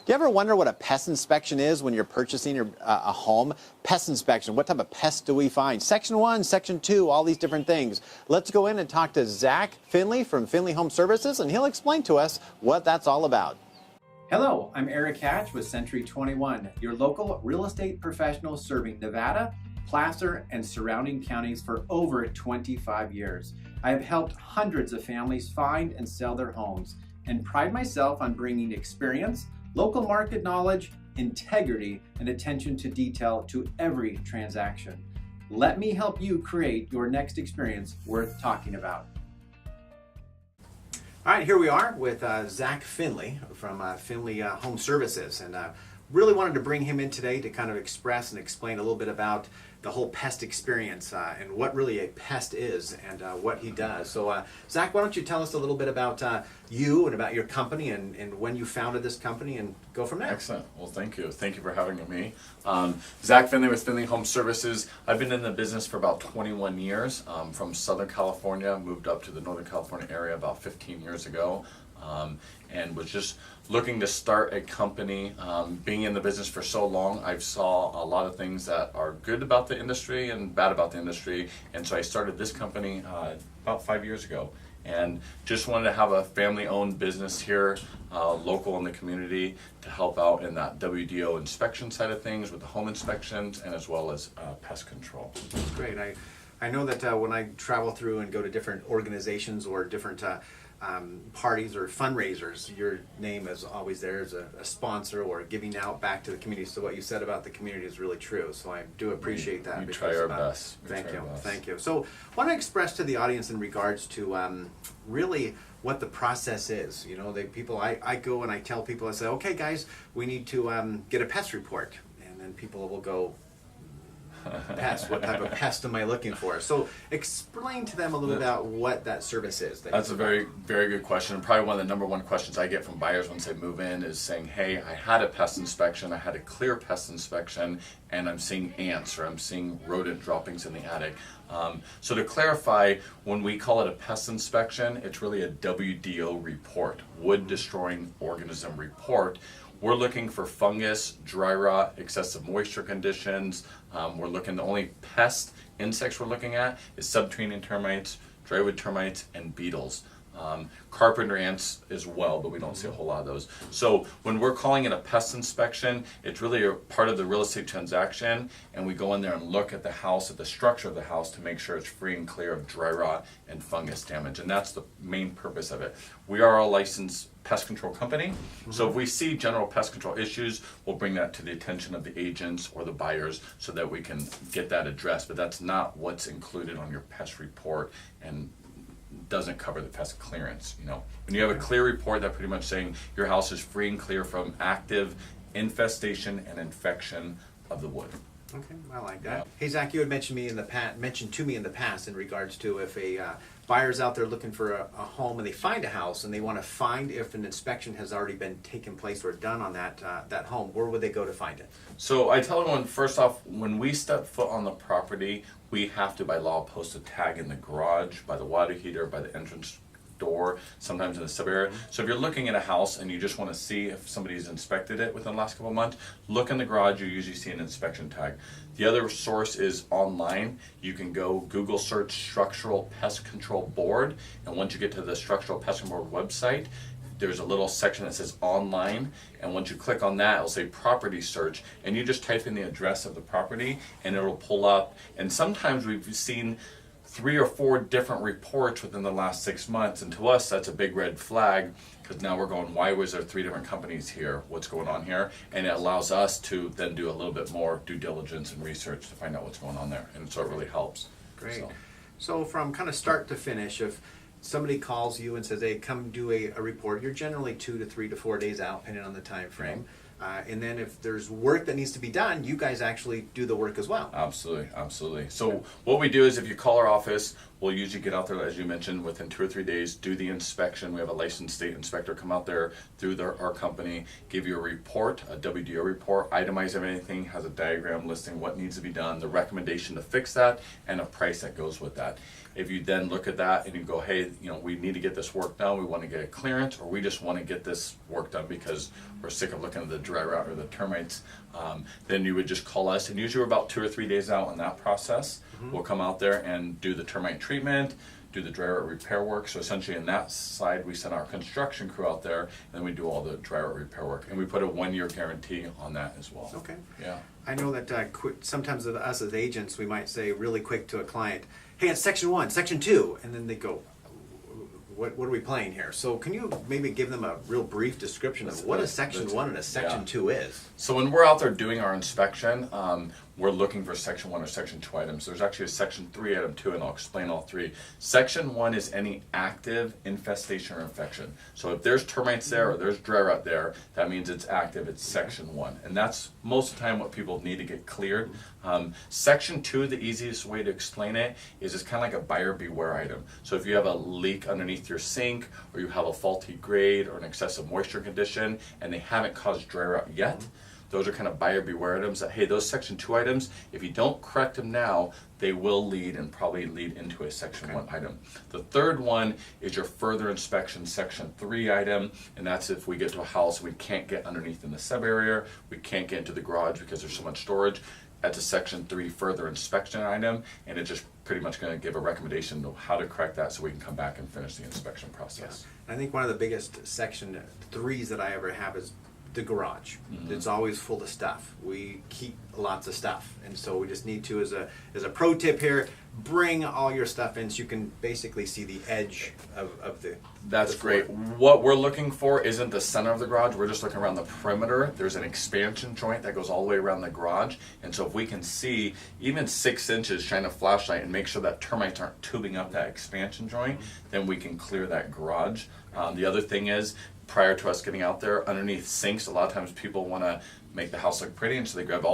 Do you ever wonder what a pest inspection is when you're purchasing a home? Pest inspection, what type of pests do we find? Section 1, Section 2, all these different things. Let's go in and talk to Zack Finley from Finley Home Services, and he'll explain to us what that's all about. Hello, I'm Eric Hatch with Century 21, your local real estate professional serving Nevada, Placer, and surrounding counties for over 25 years. I have helped hundreds of families find and sell their homes and pride myself on bringing experience, local market knowledge, integrity, and attention to detail to every transaction. Let me help you create your next experience worth talking about. All right, here we are with Zack Finley from Finley Home Services, and really wanted to bring him in today to kind of express and explain a little bit about the whole pest experience and what really a pest is and what he does. So Zack, why don't you tell us a little bit about you and about your company and when you founded this company, and go from there. Excellent. Well, thank you. Thank you for having me. Zack Finley with Finley Home Services. I've been in the business for about 21 years. From Southern California, moved up to the Northern California area about 15 years ago. And was just looking to start a company. Being in the business for so long, I saw a lot of things that are good about the industry and bad about the industry, and so I started this company about 5 years ago, and just wanted to have a family-owned business here, local in the community, to help out in that WDO inspection side of things with the home inspections and as well as pest control. That's great. I know that when I travel through and go to different organizations or different parties or fundraisers, your name is always there as a sponsor or giving out back to the community. So what you said about the community is really true. So I do appreciate that. We try our best. Thank you. Thank you. So I want to express to the audience in regards to really what the process is. You know, I go and I tell people, I say, okay guys, we need to get a pest report. And then people will go, pest, what type of pest am I looking for? So explain to them a little about what that service is. That's a very, very good question. Probably one of the number one questions I get from buyers once they move in is saying, hey, I had a pest inspection, I had a clear pest inspection, and I'm seeing ants or I'm seeing rodent droppings in the attic. So to clarify, when we call it a pest inspection, it's really a WDO report, wood destroying organism report. We're looking for fungus, dry rot, excessive moisture conditions. We're looking, the only pest insects we're looking at is subterranean termites, drywood termites, and beetles. Carpenter ants as well, but we don't see a whole lot of those. So when we're calling it a pest inspection, it's really a part of the real estate transaction, and we go in there and look at the house, at the structure of the house, to make sure it's free and clear of dry rot and fungus damage, and that's the main purpose of it. We are a licensed pest control company, so if we see general pest control issues, we'll bring that to the attention of the agents or the buyers so that we can get that addressed, but that's not what's included on your pest report and doesn't cover the pest clearance. You know, when you have a clear report, that pretty much saying your house is free and clear from active infestation and infection of the wood. Okay, I like that. Hey Zack, you had mentioned to me in the past in regards to if a buyer's out there looking for a home and they find a house and they want to find if an inspection has already been taken place or done on that home, where would they go to find it? So I tell everyone, first off, when we step foot on the property, we have to by law post a tag in the garage, by the water heater, by the entrance door, sometimes in the sub area. So if you're looking at a house and you just want to see if somebody's inspected it within the last couple of months, look in the garage, you usually see an inspection tag. The other source is online. You can go Google search Structural Pest Control Board, and once you get to the Structural Pest Control Board website, there's a little section that says online, and once you click on that, it'll say property search, and you just type in the address of the property and it'll pull up. And sometimes we've seen 3 or 4 different reports within the last 6 months, and to us that's a big red flag, because now we're going, why was there 3 different companies here, what's going on here? And it allows us to then do a little bit more due diligence and research to find out what's going on there, and so it really helps. Great. So from kind of start to finish, if somebody calls you and says, hey, come do a report, you're generally 2 to 3 to 4 days out, depending on the time frame. And then if there's work that needs to be done, you guys actually do the work as well. Absolutely, absolutely. So what we do is if you call our office, we'll usually get out there, as you mentioned, within 2 or 3 days, do the inspection. We have a licensed state inspector come out there through our company, give you a report, a WDO report, itemize everything, has a diagram listing what needs to be done, the recommendation to fix that, and a price that goes with that. If you then look at that and you go, hey, we need to get this work done, we want to get a clearance, or we just want to get this work done because we're sick of looking at the dry rot or the termites, then you would just call us, and usually we're about 2 or 3 days out on that process. We'll come out there and do the termite treatment, do the dry rot repair work. So essentially in that side, we send our construction crew out there, and then we do all the dry rot repair work. And we put a 1-year guarantee on that as well. Okay. Yeah. I know that sometimes with us as agents, we might say really quick to a client, hey, it's section 1, section 2, and then they go, what are we playing here? So can you maybe give them a real brief description of what a section 1 and a section 2 is? So when we're out there doing our inspection, we're looking for section 1 or section 2 items. There's actually a section 3 item too, and I'll explain all 3. Section 1 is any active infestation or infection. So if there's termites there or there's dry rot there, that means it's active, it's section 1. And that's most of the time what people need to get cleared. Section 2, the easiest way to explain it is it's kind of like a buyer beware item. So if you have a leak underneath your sink, or you have a faulty grade or an excessive moisture condition, and they haven't caused dry rot yet, those are kind of buyer beware items that, hey, those section 2 items, if you don't correct them now, they will lead and probably lead into a section 1 item. The third one is your further inspection section 3 item, and that's if we get to a house we can't get underneath in the sub area, we can't get into the garage because there's so much storage. That's a section 3 further inspection item, and it's just pretty much going to give a recommendation of how to correct that so we can come back and finish the inspection process. I think one of the biggest section 3s that I ever have is the garage. It's always full of stuff. We keep lots of stuff, and so we just need to, as a pro tip here, bring all your stuff in so you can basically see the edge of the. That's the floor. great. What we're looking for isn't the center of the garage. We're just looking around the perimeter. There's an expansion joint that goes all the way around the garage, and so if we can see even 6 inches, shine a flashlight and make sure that termites aren't tubing up that expansion joint, then we can clear that garage. The other thing is, prior to us getting out there, underneath sinks, a lot of times people want to make the house look pretty, and so they grab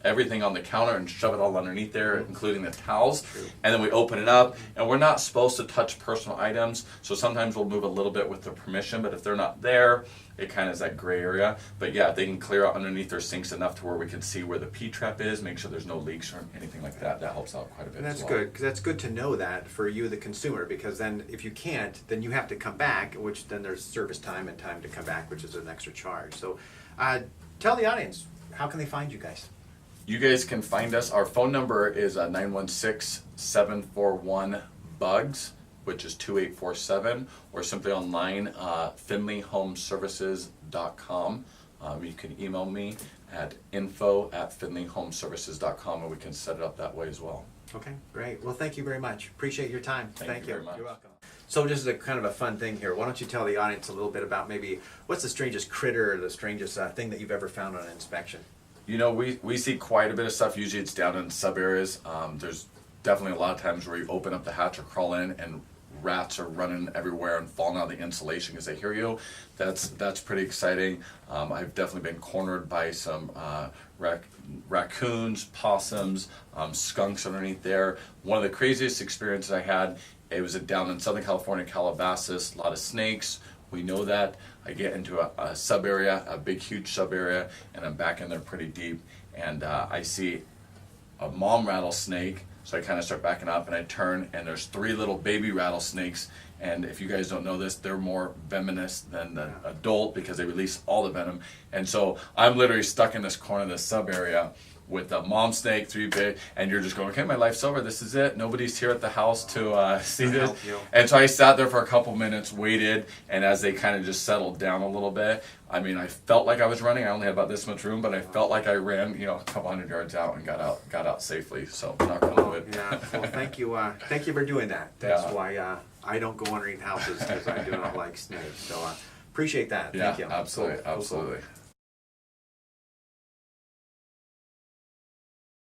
everything on the counter and shove it all underneath there, including the towels. And then we open it up, and we're not supposed to touch personal items, so sometimes we'll move a little bit with their permission, but if they're not there, it kind of is that gray area. But yeah, they can clear out underneath their sinks enough to where we can see where the P-trap is, make sure there's no leaks or anything like that. That helps out quite a bit. And that's as well. good, because that's good to know that for you, the consumer, because then if you can't, then you have to come back, which then there's service time and time to come back, which is an extra charge. So tell the audience, how can they find you guys? You guys can find us. Our phone number is 916-741-BUGS, which is 2847, or simply online, finleyhomeservices.com. You can email me at info@finleyhomeservices.com, and we can set it up that way as well. Okay, great. Well, thank you very much. Appreciate your time. Thank you very much. You're welcome. So just as a kind of a fun thing here, why don't you tell the audience a little bit about maybe what's the strangest critter or the strangest thing that you've ever found on an inspection? We see quite a bit of stuff. Usually it's down in sub areas. There's definitely a lot of times where you open up the hatch or crawl in and rats are running everywhere and falling out of the insulation because they hear you. That's pretty exciting. I've definitely been cornered by some raccoons, possums, skunks underneath there. One of the craziest experiences I had, it was down in Southern California, Calabasas, a lot of snakes. We know that. I get into a sub area, a big, huge sub area, and I'm back in there pretty deep, and I see a mom rattlesnake. So I kind of start backing up, and I turn, and there's 3 little baby rattlesnakes. And if you guys don't know this, they're more venomous than the adult because they release all the venom. And so I'm literally stuck in this corner of this sub area with a mom snake, 3 big, and you're just going, okay, my life's over. This is it. Nobody's here at the house to see this. And so I sat there for a couple minutes, waited, and as they kind of just settled down a little bit, I mean, I felt like I was running. I only had about this much room, but I felt like I ran, a couple hundred yards out and got out safely. So knock on wood. Yeah. Well, thank you. Thank you for doing that. That's why I don't go underneath houses because I do not like snakes. So appreciate that. Yeah, Thank you. absolutely, Cool. absolutely.